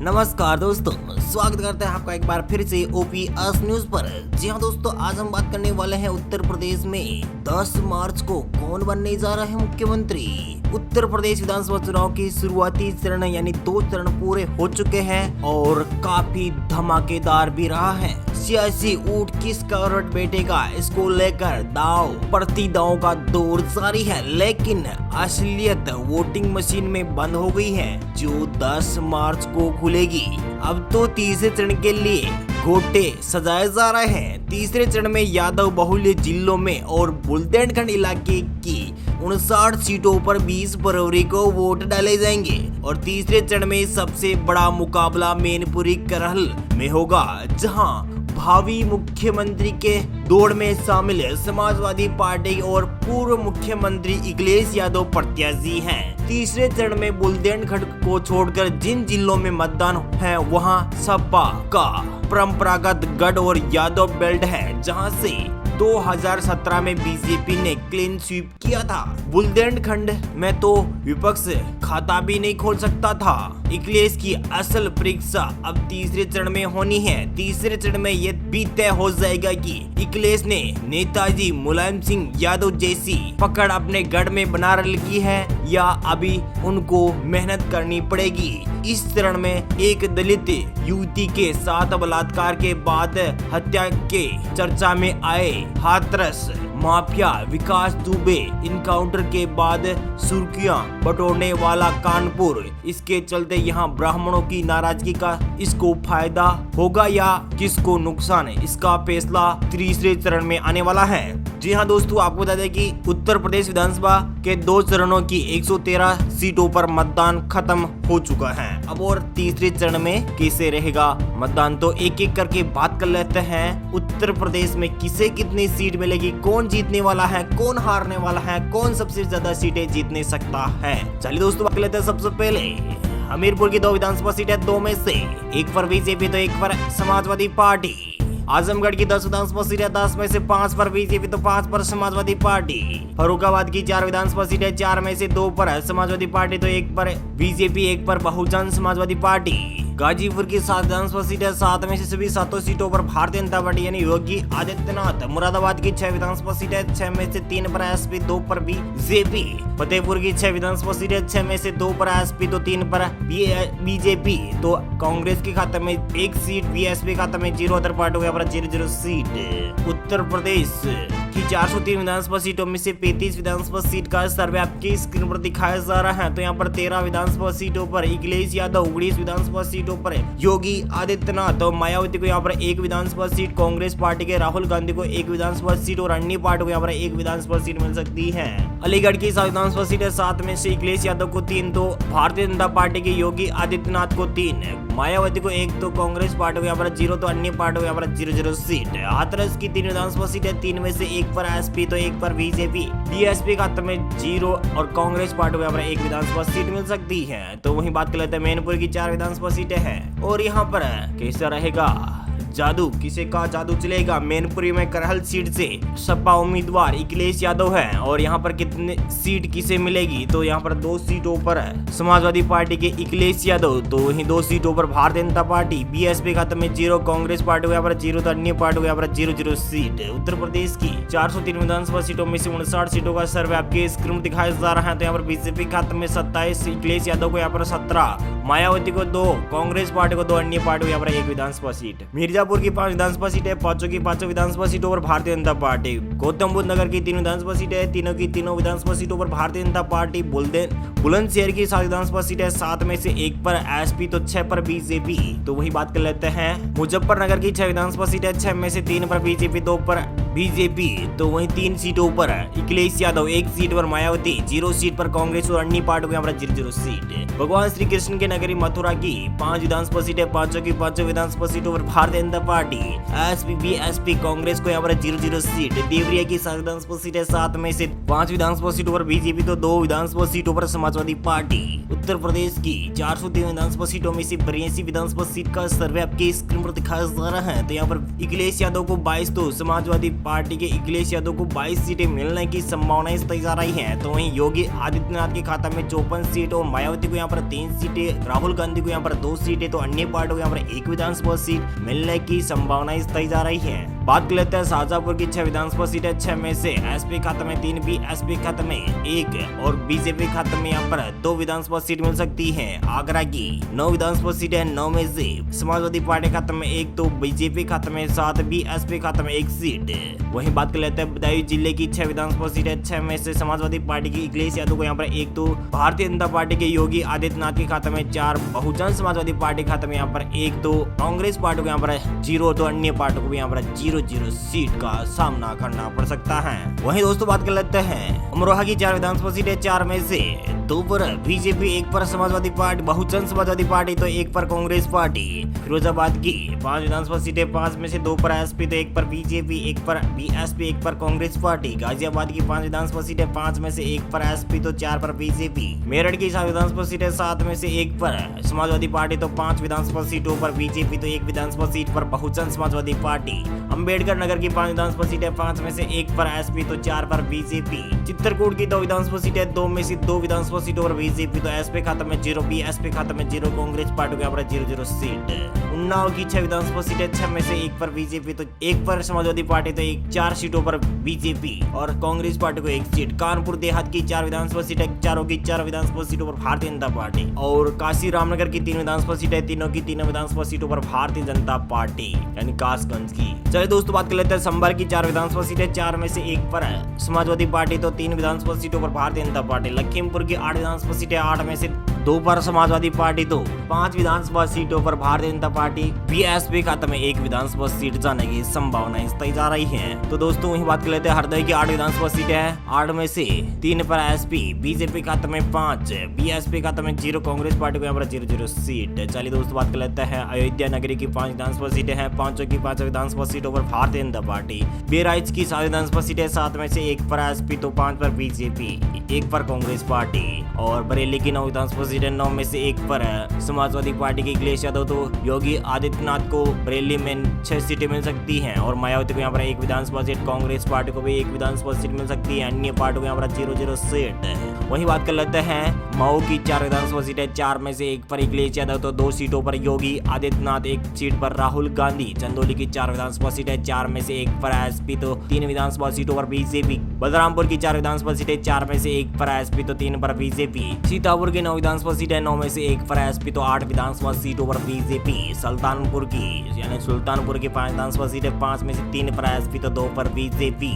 नमस्कार दोस्तों, स्वागत करते हैं आपका एक बार फिर से OPS न्यूज पर। जी हाँ दोस्तों, आज हम बात करने वाले हैं उत्तर प्रदेश में 10 मार्च को कौन बनने जा रहा है मुख्यमंत्री। उत्तर प्रदेश विधानसभा चुनाव की शुरुआती चरण यानी 2 चरण पूरे हो चुके हैं और काफी धमाकेदार भी रहा है। सियासी ऊंट किसका रट बैठेगा, इसको लेकर दाव प्रति दाव का दौर जारी है, लेकिन असलियत वोटिंग मशीन में बंद हो गई है जो 10 मार्च को खुलेगी। अब तो तीसरे चरण के लिए गोटे सजाए जा रहे हैं। तीसरे चरण में यादव बहुल्य जिलों में और बुंदेलखंड इलाके की 59 सीटों पर 20 फरवरी को वोट डाले जाएंगे और तीसरे चरण में सबसे बड़ा मुकाबला मैनपुरी करहल में होगा, जहां भावी मुख्यमंत्री के दौड़ में शामिल समाजवादी पार्टी और पूर्व मुख्यमंत्री अखिलेश यादव प्रत्याशी हैं। तीसरे चरण में बुंदेलखंड को छोड़कर जिन जिलों में मतदान है वहां सपा का परंपरागत गढ़ और यादव बेल्ट है, जहां से 2017 में बीजेपी ने क्लीन स्वीप किया था। बुंदेलखंड में तो विपक्ष खाता भी नहीं खोल सकता था। अखिलेश की असल परीक्षा अब तीसरे चरण में होनी है। तीसरे चरण में ये भी तय हो जाएगा कि अखिलेश ने नेताजी मुलायम सिंह यादव जैसी पकड़ अपने गढ़ में बना रखी है या अभी उनको मेहनत करनी पड़ेगी। इस चरण में एक दलित युवती के साथ बलात्कार के बाद हत्या के चर्चा में आए हाथरस माफिया विकास दुबे इनकाउंटर के बाद सुर्खियां बटोरने वाला कानपुर, इसके चलते यहां ब्राह्मणों की नाराजगी का इसको फायदा होगा या किसको नुकसान, इसका फैसला तीसरे चरण में आने वाला है। जी हाँ दोस्तों, आपको बता दें कि उत्तर प्रदेश विधानसभा के 2 चरणों की 113 सीटों पर मतदान खत्म हो चुका है। अब और तीसरे चरण में कैसे रहेगा मतदान, तो एक एक करके बात कर लेते हैं। उत्तर प्रदेश में किसे कितनी सीट मिलेगी, कौन जीतने वाला है, कौन हारने वाला है, कौन सबसे ज्यादा सीटें जीतने सकता है। चलिए दोस्तों, बात कर लेते हैं। सबसे पहले हमीरपुर की 2 विधानसभा सीटें, 2 में से 1 पर बीजेपी तो 1 पर समाजवादी पार्टी। आजमगढ़ की 10 विधानसभा सीटें, 10 में से 5 पर बीजेपी तो 5 पर समाजवादी पार्टी। फर्रुखाबाद की 4 विधानसभा सीटें, 4 में से 2 पर समाजवादी पार्टी तो 1 पर बीजेपी, 1 पर बहुजन समाजवादी पार्टी। गाजीपुर की 7 विधानसभा सीटें, 7 में से सभी 7 सीटों पर भारतीय जनता पार्टी यानी योगी आदित्यनाथ। मुरादाबाद की 6 विधानसभा सीटें, 6 में से 3 पर एसपी, 2 पर बीजेपी। फतेहपुर की 6 विधानसभा सीटें, 6 में से 2 पर एसपी तो 3 पर बीजेपी। तो कांग्रेस के खाते में 1 सीट, बीएसपी खाते में 0, अदर पार्टियों पर 0 सीट। उत्तर प्रदेश की 403 विधानसभा सीटों में से 35 विधानसभा सीट का सर्वे आपकी स्क्रीन पर दिखाया जा रहा है। तो यहाँ पर 13 विधानसभा सीटों पर अखिलेश यादव, 19 विधानसभा सीटों पर योगी आदित्यनाथ और मायावती को यहाँ पर 1 विधानसभा सीट, कांग्रेस पार्टी के राहुल गांधी को 1 विधानसभा सीट और अन्य पार्टी को यहाँ पर 1 विधानसभा सीट मिल सकती है। अलीगढ़ की 7 विधानसभा सीटें, 7 में से अखिलेश यादव को 3 तो भारतीय जनता पार्टी के योगी आदित्यनाथ को 3, मायावती को 1 तो कांग्रेस पार्टी को यहाँ पर 0 तो अन्य पार्टी को यहाँ पर 0 सीट। हाथरस की 3 विधानसभा सीटें, 3 में से 1 पर एसपी तो 1 पर बीजेपी, बीएसपी खाते में 0 और कांग्रेस पार्टी को यहाँ पर 1 विधानसभा सीट मिल सकती है। तो वहीं बात कर लेते हैं मैनपुर की 4 विधानसभा सीटें हैं और यहाँ पर कैसा रहेगा जादू, किसे का जादू चलेगा। मैनपुरी में करहल सीट से सपा उम्मीदवार अखिलेश यादव है और यहाँ पर कितने सीट किसे मिलेगी, तो यहाँ पर 2 सीटों पर समाजवादी पार्टी के अखिलेश यादव, तो वहीं 2 सीटों पर भारतीय जनता पार्टी, बीएसपी खाते में 0, कांग्रेस पार्टी को यहाँ पर 0 तो अन्य पार्टी को यहाँ पर 0 सीट। उत्तर प्रदेश की 403 विधानसभा सीटों में से 59 सीटों का सर्वे आपके स्क्रीन में दिखाया जा रहा है। तो यहाँ पर बीजेपी खाते में 27, अखिलेश यादव को यहाँ पर 17, मायावती को 2, कांग्रेस पार्टी को 2, अन्य पार्टी को यहाँ पर 1 विधानसभा सीट। मिर्जापुर की 5 विधानसभा सीटें, 5 की 5 विधानसभा सीटों पर भारतीय जनता पार्टी। गौतम बुद्ध नगर की 3 विधानसभा सीटें, 3 की 3 विधानसभा सीटों पर भारतीय जनता पार्टी। बुलंदशहर की 7 विधानसभा सीटें, 7 में से 1 पर एसपी तो 6 पर बीजेपी। तो वही बात कर लेते हैं मुजफ्फरनगर की 6 विधानसभा सीटें, 6 में से 3 पर बीजेपी, 2 पर बीजेपी। तो वहीं 3 सीटों पर अखिलेश यादव, 1 सीट पर मायावती, 0 सीट पर कांग्रेस और अन्य पार्टी को यहाँ पर 0 सीट। भगवान श्री कृष्ण के नगरी मथुरा की 5 विधानसभा सीटें, 5 की 5 विधानसभा सीटों पर Bharatiya Janata party, SP, BSP, Congress को यहाँ पर 0 सीट। देवरिया की 7 विधानसभा सीटें, 7 में से 5 विधानसभा सीटों पर बीजेपी तो 2 विधानसभा सीटों पर समाजवादी पार्टी। उत्तर प्रदेश की 403 विधानसभा सीटों में से 82 विधानसभा सीट का सर्वे आपके स्क्रीन पर दिखाया जा रहा है। तो यहाँ पर अखिलेश यादव को 22 तो समाजवादी पार्टी के अखिलेश यादव को 22 सीटें मिलने की संभावनाएं तय जा रही हैं। तो वहीं योगी आदित्यनाथ के खाता में 54 सीट और मायावती को यहाँ पर 3 सीटें, राहुल गांधी को यहाँ पर 2 सीटें, तो अन्य पार्टियों को यहाँ पर 1 विधानसभा सीट मिलने की संभावनाएं तय जा रही है। बात कर लेते हैं शाहजहांपुर की 6 विधानसभा सीटें, 6 में से एसपी खाते में 3, बीएसपी खाते में 1 और बीजेपी खाते में यहाँ पर 2 विधानसभा सीट मिल सकती है। आगरा की 9 विधानसभा सीटें, 9 में से समाजवादी पार्टी खाते में 1, तो बीजेपी खाते में 7, बीएसपी खाते में 1 सीट। वहीं बात कर लेते हैं बदायूं जिले की 6 विधानसभा सीटें, 6 में से समाजवादी पार्टी की अखिलेश यादव को यहाँ पर 1, तो भारतीय जनता पार्टी के योगी आदित्यनाथ के खाते में 4, बहुजन समाजवादी पार्टी खाते में यहाँ पर 1, तो कांग्रेस पार्टी को यहाँ पर 0, तो अन्य पार्टियों को भी यहाँ पर 0-0 सीट का सामना करना पड़ सकता है। वहीं दोस्तों बात कर लेते हैं अमरोहा की 4 विधानसभा सीटें, 4 में से 2 पर बीजेपी, 1 पर समाजवादी पार्टी, बहुजन समाजवादी पार्टी, तो 1 पर कांग्रेस पार्टी। फिरोजाबाद की 5 विधानसभा सीटें, 5 में से 2 पर एसपी, तो 1 पर बीजेपी, 1 पर बीएसपी, 1 पर कांग्रेस पार्टी। गाजियाबाद की 5 विधानसभा सीटें, 5 में से 1 पर एसपी, तो 4 पर बीजेपी। मेरठ की 7 विधानसभा सीटें, 7 में से 1 पर समाजवादी पार्टी, तो 5 विधानसभा सीटों पर बीजेपी, तो 1 विधानसभा सीट पर बहुजन समाजवादी पार्टी। अम्बेडकर नगर की 5 विधानसभा सीटें, 5 में से 1 पर एसपी, तो 4 पर बीजेपी। चित्रकूट की 2 विधानसभा सीटें, 2 में से 2 विधानसभा सीटों पर बीजेपी, तो एसपी खाता में 0, बीएसपी खाता में 0, कांग्रेस पार्टी को यहाँ पर 0-0 सीट। उन्नाव की 6 विधानसभा सीटें, 6 में से 1 पर बीजेपी, तो 1 पर समाजवादी पार्टी, तो 4 सीटों पर बीजेपी और कांग्रेस पार्टी को 1 सीट। कानपुर देहात की 4 विधानसभा सीटें, चारों की 4 विधानसभा सीटों पर भारतीय जनता पार्टी। और काशी रामनगर की 3 विधानसभा सीटें, तीनों की 3 विधानसभा सीटों पर भारतीय जनता पार्टी यानी कासगंज की। चलिए दोस्तों बात कर लेते हैं संभल की 4 विधानसभा सीटें, 4 में से 1 पर समाजवादी पार्टी, तो 3 विधानसभा सीटों पर भारतीय जनता पार्टी। लखीमपुर की 8 विधानसभा सीटें, 8 में से 2 पर समाजवादी पार्टी, तो 5 विधानसभा सीटों पर भारतीय जनता पार्टी। बीएसपी खाते में 1 विधानसभा सीट जाने की संभावनाएं तय जा रही हैं। तो दोस्तों वहीं बात कर लेते हैं हरदोई की 8 विधानसभा सीटें हैं, 8 में से 3 पर एसपी, बीजेपी खाते में 5, बीएसपी खाते में 0, कांग्रेस पार्टी को यहाँ पर 0-0 सीट। चलिए दोस्तों बात कर लेते हैं अयोध्या नगरी की 5 विधानसभा सीटें हैं, 5 की 5 विधानसभा सीटों पर भारतीय जनता पार्टी। बहराइच की 7 विधानसभा सीटें, 7 में से 1 पर एसपी, तो 5 पर बीजेपी, 1 पर कांग्रेस पार्टी। और बरेली की 9 विधानसभा सीटें, 9 में से 1 पर समाजवादी पार्टी के अखिलेश यादव, तो योगी आदित्यनाथ को बरेली में 6 सीटें मिल सकती हैं। और मायावती को यहाँ पर 1 विधानसभा सीट, कांग्रेस पार्टी को भी 1 विधानसभा सीट मिल सकती है, अन्य पार्टी को यहाँ पर 0-0 सीट। वहीं बात कर लेते हैं मऊ की 4 विधानसभा सीटें, 4 में से 1 पर अखिलेश यादव, तो 2 सीटों पर योगी आदित्यनाथ, 1 सीट पर राहुल गांधी। चंदौली की 4 विधानसभा सीटें, 4 में से 1 पर एसपी, तो 3 विधानसभा सीटों पर बीजेपी। बलरामपुर की 4 विधानसभा सीटें, 4 में से 1 पर एसपी, तो 3 पर बीजेपी। सीतापुर की 9 विधानसभा सीटें, 9 में से 1 पर एसपी, तो 8 विधानसभा सीटों पर बीजेपी। सुल्तानपुर की 5 विधानसभा सीटें, 5 में से 3 पर एसपी, तो 2 पर बीजेपी।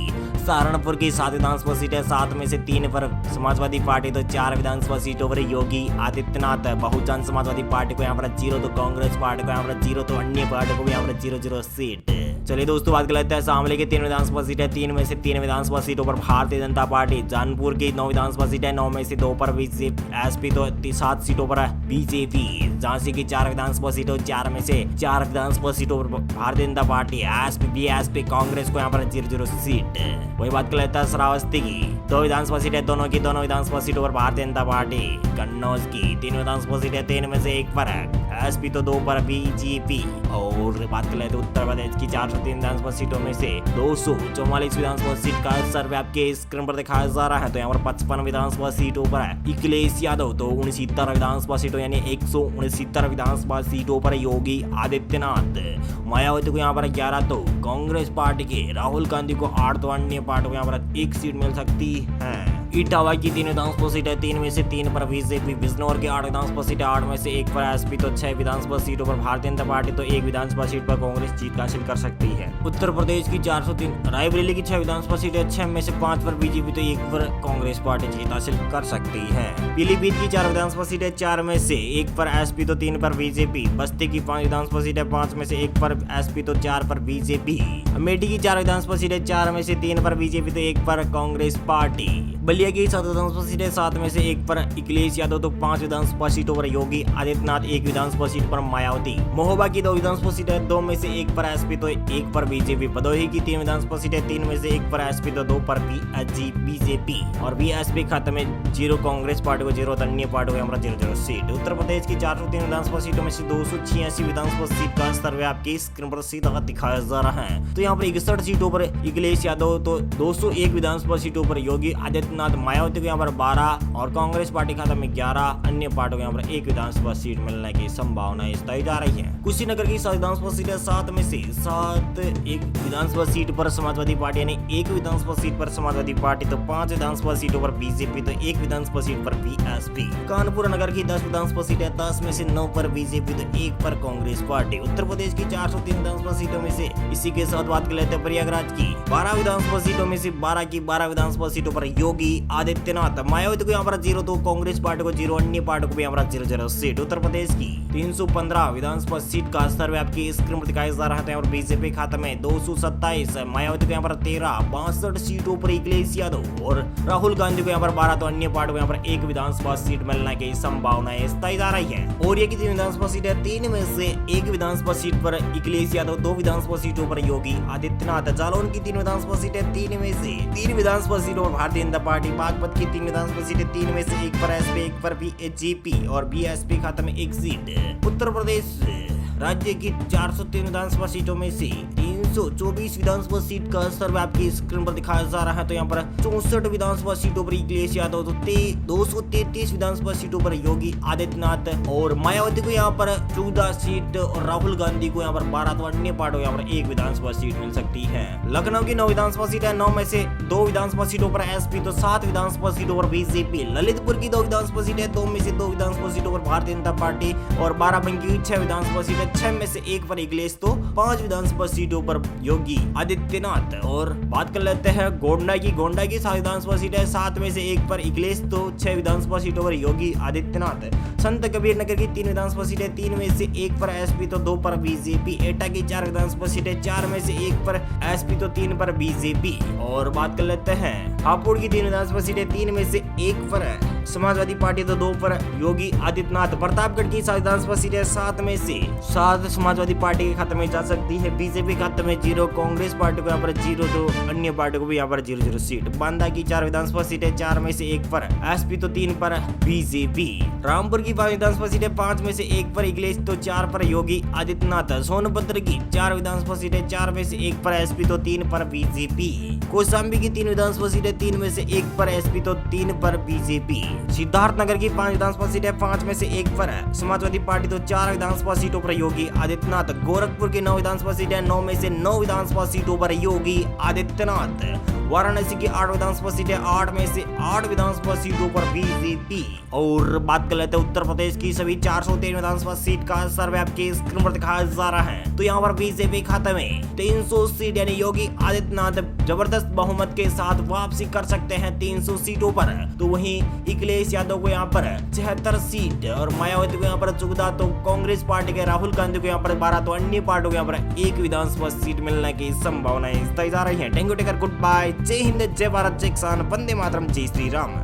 सहारनपुर की 7 विधानसभा सीटें, 7 में से 3 पर समाजवादी पार्टी, तो 4 विधानसभा सीटों पर योगी आदित्यनाथ। बहुजन समाजवादी पार्टी को यहाँ पर 0, तो कांग्रेस पार्टी को यहाँ पर 0, तो अन्य पार्टी को भी यहाँ पर 0-0 सीट। चलिए दोस्तों बात कर लेते हैं शामली की 3 विधानसभा सीटें, 3 में से 3 विधानसभा सीटों पर भारतीय जनता पार्टी। जानपुर की 9 विधानसभा सीटें, 9 में से 2 पर एसपी, तो 7 सीटों पर बीजेपी। झांसी की 4 विधानसभा सीटों, 4 में से 4 विधानसभा सीटों पर Bharatiya Janata party. SP, BSP, Congress को यहाँ पर 0-0 सीट। वही बात कर लेते हैं श्रावस्ती की 2 विधानसभा सीटें, दोनों विधानसभा सीटों पर भारतीय जनता पार्टी। कन्नौज की 3 विधानसभा सीटें, 3 में से 1 पर एसपी, तो 2 पर बीजेपी। और बात कर लेते हैं उत्तर प्रदेश की 403 विधानसभा सीटों में से 244 विधानसभा सीट का सर्वे आपके स्क्रीन पर दिखाया जा रहा है। तो यहाँ पर 55 विधानसभा सीटों पर अखिलेश यादव, तो 69 विधानसभा सीटों यानी 169 विधानसभा सीटों पर योगी आदित्यनाथ। मायावती को यहाँ पर 11, तो कांग्रेस पार्टी के राहुल गांधी को 8, तो अन्य पार्टी को यहाँ पर 1 सीट मिल सकती है। इटावा की 3 विधानसभा सीटें, 3 में से 3 पर बीजेपी। बिजनौर की 8 विधानसभा सीटें, 8 में से 1 पर एसपी, तो 6 विधानसभा सीटों पर भारतीय जनता पार्टी, तो 1 विधानसभा सीट पर कांग्रेस जीत हासिल कर सकती है। उत्तर प्रदेश की 403 रायबरेली की 6 विधानसभा सीटें, 6 में से 5 पर बीजेपी, तो 1 पर कांग्रेस पार्टी जीत हासिल कर सकती है। पीलीभीत की 4 विधानसभा सीटें, 4 में से 1 पर एसपी, तो 3 पर बीजेपी। बस्ती की 5 विधानसभा सीटें, 5 में से 1 पर एसपी, तो 4 पर बीजेपी। अमेठी की 4 विधानसभा सीटें, 4 में से 3 पर बीजेपी, तो 1 पर कांग्रेस पार्टी। बलिया औरिया की 7 विधानसभा सीटें, 7 में से 1 पर अखिलेश यादव तो 5 विधानसभा सीटों पर योगी आदित्यनाथ, 1 विधानसभा सीट पर मायावती। महोबा की 2 विधानसभा सीटें, 2 में से 1 पर एसपी तो 1 पर बीजेपी। भदोही की 3 विधानसभा सीटें, 3 में से 1 पर एसपी तो 2 पर बीजेपी। और बीएसपी खाते में 0 कांग्रेस पार्टी को 0 अन्य पार्टी को यहाँ पर 0 सीट। उत्तर प्रदेश की 403 विधानसभा सीटों में से 286 विधानसभा सीट का सर्वे आपकी स्क्रीन पर सीधा दिखाया जा रहा है। तो यहाँ पर 61 सीटों पर अखिलेश यादव तो 201 विधानसभा सीटों पर योगी आदित्यनाथ, मायावती को यहाँ पर 12 और कांग्रेस पार्टी खाते में 11 अन्य पार्टियों को यहाँ पर 1 विधानसभा सीट मिलने की संभावना जताई जा रही है। कुशीनगर की 7 विधानसभा सीटें, 7 में से 7 एक विधानसभा सीट पर समाजवादी पार्टी यानी 1 विधानसभा सीट पर समाजवादी पार्टी तो 5 विधानसभा सीटों पर बीजेपी तो 1 विधानसभा सीट पर बीएसपी। कानपुर नगर की 10 विधानसभा सीटें, 10 में से 9 पर बीजेपी तो 1 पर कांग्रेस पार्टी। उत्तर प्रदेश की 403 विधानसभा सीटों में से इसी के साथ बात कर लेते हैं प्रयागराज की 12 विधानसभा सीटों में से 12 की 12 विधानसभा सीटों पर योगी आदित्यनाथ, मायावती को यहाँ पर 0 तो कांग्रेस पार्टी को 0 अन्य पार्टी को भी यहाँ पर 0 सीट। उत्तर प्रदेश की 315 विधानसभा सीट का सर्वे आपकी स्क्रीन पर दिखाया जा रहा है। यहाँ पर बीजेपी खाते में 227, मायावती को यहाँ पर 13, 62 सीटों पर अखिलेश यादव और राहुल गांधी को यहाँ पर 12 तो अन्य पार्टी को यहाँ पर 1 विधानसभा सीट मिलने की संभावनाएं जताई जा रही है। और ये की 3 विधानसभा सीटें, 3 में से 1 विधानसभा सीट पर अखिलेश यादव, 2 विधानसभा सीटों पर योगी आदित्यनाथ। जालौन की 3 विधानसभा सीटें, 3 में से 3 विधानसभा सीटों पर भारतीय जनता पार्टी। बागपत की 3 विधानसभा सीटें, 3 में से 1 पर एसपी, 1 पर बीजेपी और बीएसपी खाते में 1 सीट। उत्तर प्रदेश राज्य की 403 विधानसभा सीटों में से 324 विधानसभा सीट का सर्वे आपकी स्क्रीन पर दिखाया जा रहा है। तो यहाँ पर 64 विधानसभा सीटों पर अखिलेश यादव तो 233 विधानसभा सीटों पर योगी आदित्यनाथ और मायावती को यहाँ पर 14 सीट और राहुल गांधी को यहाँ पर 12 तो अन्य पार्टियों यहाँ पर 1 विधानसभा सीट मिल सकती है। लखनऊ की 9 विधानसभा सीटें, 9 में से 2 विधानसभा सीटों पर एसपी तो 7 विधानसभा सीटों पर बीजेपी। ललितपुर की 2 विधानसभा सीटें, 2 में से 2 विधानसभा सीटों पर भारतीय जनता पार्टी और बाराबंकी की 6 विधानसभा सीटें, 6 में से 1 पर अखिलेश तो 5 विधानसभा सीटों पर योगी आदित्यनाथ। और बात कर लेते हैं गोंडा की 7 विधानसभा सीटें, 7 में से 1 पर अखिलेश तो 6 विधानसभा सीटों पर योगी आदित्यनाथ। संत कबीर नगर की 3 विधानसभा सीटें, 3 में से 1 पर एसपी तो 2 पर बीजेपी। एटा की 4 विधानसभा सीटें, 4 में से 1 पर एसपी तो 3 पर बीजेपी। और बात कर लेते हैं हापुड़ की 3 विधानसभा सीटें, 3 में से 1 पर समाजवादी पार्टी तो 2 पर योगी आदित्यनाथ। प्रतापगढ़ की 7 विधानसभा सीटें, 7 में से 7 समाजवादी पार्टी के खाते में जा सकती है, बीजेपी खाते में 0, कांग्रेस पार्टी को यहाँ पर 0 तो अन्य पार्टी को भी यहाँ पर 0 सीट। बांदा की 4 विधानसभा सीटें, 4 में से 1 पर एसपी तो 3 पर बीजेपी। रामपुर की 5 विधानसभा सीटें, 5 में से 1 पर अखिलेश तो 4 पर योगी आदित्यनाथ। सोनभद्र की 4 विधानसभा सीटें, 4 में से 1 पर एसपी तो 3 पर बीजेपी। कौशाम्बी की 3 विधानसभा सीटें, 3 में से 1 पर एसपी तो 3 पर बीजेपी। सिद्धार्थनगर की 5 विधानसभा सीटें, 5 में से 1 पर समाजवादी पार्टी तो 4 विधानसभा सीटों पर योगी आदित्यनाथ। गोरखपुर की 9 विधानसभा सीटें, 9 में से 9 विधानसभा सीटों पर योगी आदित्यनाथ। वाराणसी की 8 विधानसभा सीटें, 8 में से 8 विधानसभा सीटों पर बीजेपी। और बात कर लेते हैं उत्तर प्रदेश की सभी 403 विधानसभा सीट का सर्वे आपके स्क्रीन पर दिखाया जा रहा है। तो यहाँ पर बीजेपी खाते में 300 सीट यानी योगी आदित्यनाथ जबरदस्त बहुमत के साथ वापसी कर सकते हैं 300 सीटों पर। तो वहीं अखिलेश यादव को यहाँ पर 76 सीट और मायावती को यहाँ पर 14 तो कांग्रेस पार्टी के राहुल गांधी को यहाँ पर 12 तो अन्य पार्टियों को यहाँ पर 1 विधानसभा सीट मिलने की संभावनाएं जताई जा रही है। Thank you, take care, goodbye, जय हिंद, जय भारत, जय किसान, वंदे मातरम, जय श्री राम।